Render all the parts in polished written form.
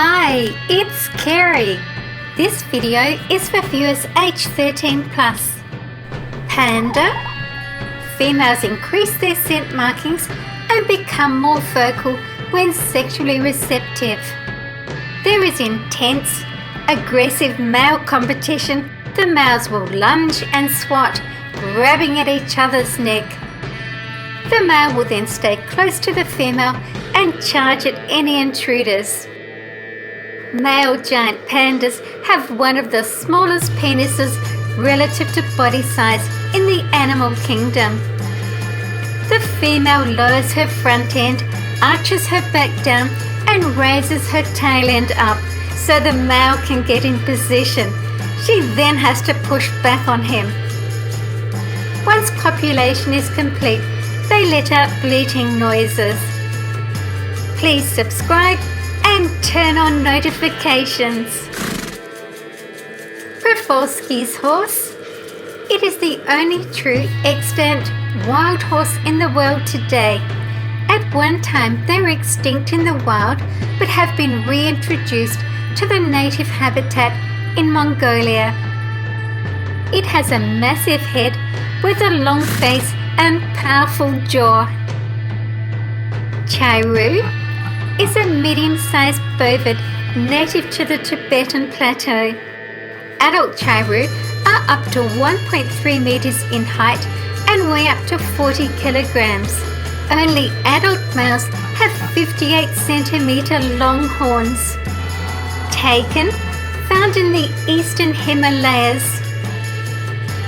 Hi, it's Kerry. This video is for viewers age 13+. Panda. Females increase their scent markings and become more vocal when sexually receptive. There is intense, aggressive male competition. The males will lunge and swat, grabbing at each other's neck. The male will then stay close to the female and charge at any intruders. Male giant pandas have one of the smallest penises relative to body size in the animal kingdom. The female lowers her front end, arches her back down and raises her tail end up so the male can get in position. She then has to push back on him. Once copulation is complete, they let out bleating noises. Please subscribe and turn on notifications. Przewalski's horse. It is the only true extant wild horse in the world today. At one time they were extinct in the wild but have been reintroduced to the native habitat in Mongolia. It has a massive head with a long face and powerful jaw. Chiru is a medium-sized bovid native to the Tibetan Plateau. Adult Chiru are up to 1.3 meters in height and weigh up to 40 kilograms. Only adult males have 58 centimeter long horns. Taken, found in the eastern Himalayas.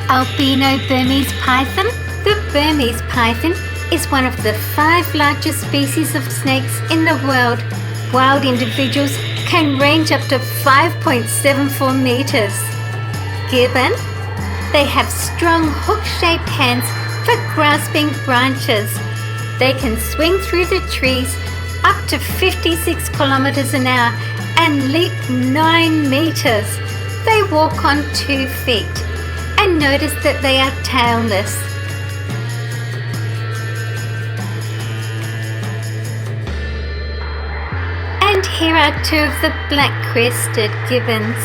Albino Burmese python. The Burmese python is one of the 5 largest species of snakes in the world. Wild individuals can range up to 5.74 meters. Gibbon. They have strong hook-shaped hands for grasping branches. They can swing through the trees up to 56 kilometers an hour and leap 9 meters. They walk on 2 feet. And notice that they are tailless. And here are 2 of the black-crested gibbons.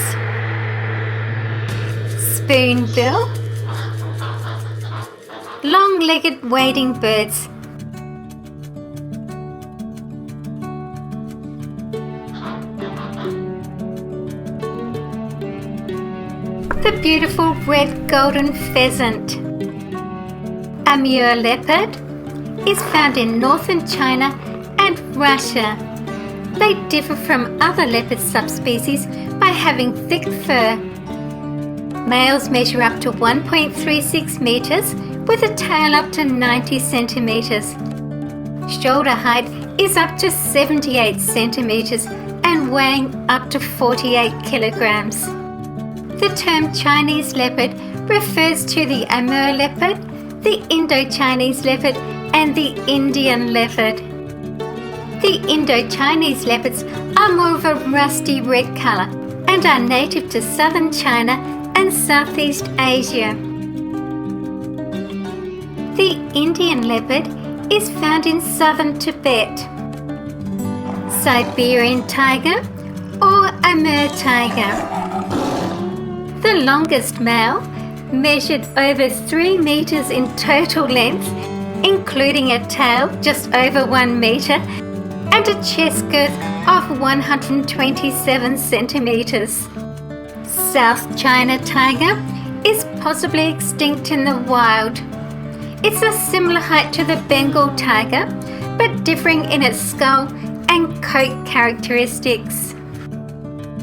Spoonbill. Long-legged wading birds. The beautiful red golden pheasant. Amur leopard is found in northern China and Russia. They differ from other leopard subspecies by having thick fur. Males measure up to 1.36 meters with a tail up to 90 centimeters. Shoulder height is up to 78 centimeters and weighing up to 48 kilograms. The term Chinese leopard refers to the Amur leopard, the Indo-Chinese leopard and the Indian leopard. The Indo-Chinese leopards are more of a rusty red colour and are native to southern China and Southeast Asia. The Indian leopard is found in southern Tibet. Siberian tiger or Amur tiger. The longest male measured over 3 meters in total length, including a tail just over 1 meter and a chest girth of 127 centimeters. South China tiger is possibly extinct in the wild. It's a similar height to the Bengal tiger, but differing in its skull and coat characteristics.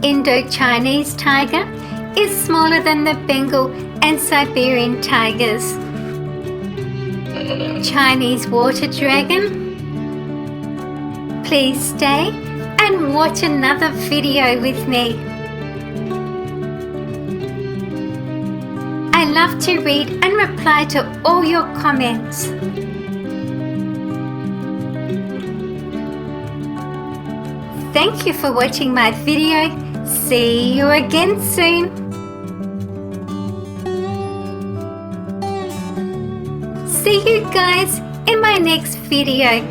Indo-Chinese tiger is smaller than the Bengal and Siberian tigers. Chinese water dragon. Please stay and watch another video with me. I love to read and reply to all your comments. Thank you for watching my video. See you again soon. See you guys in my next video.